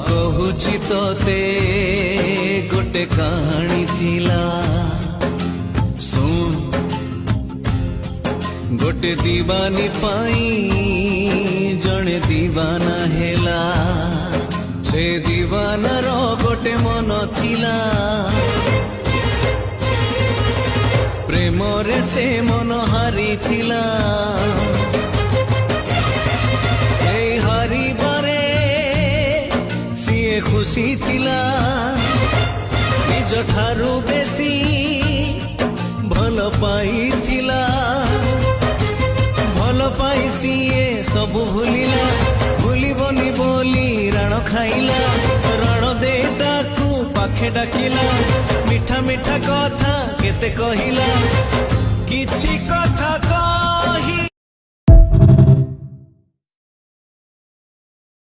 कहुची तोते गोटे कहानी थिला सुन गोटे दीवानी पाई जने दीवाना हेला से दीवानार गोटे मन थिला प्रेम रे से मन हारी थिला से हारी बारे सीए खुशी थिला निज ठारू बेसी भल पाई थिला भल पाई सीए सब भूलिला भूलिबनी बोली राण खाइला रण दे ताकू पाखे डाकिला मिठा मिठा कथा केते कहिला किछि कथा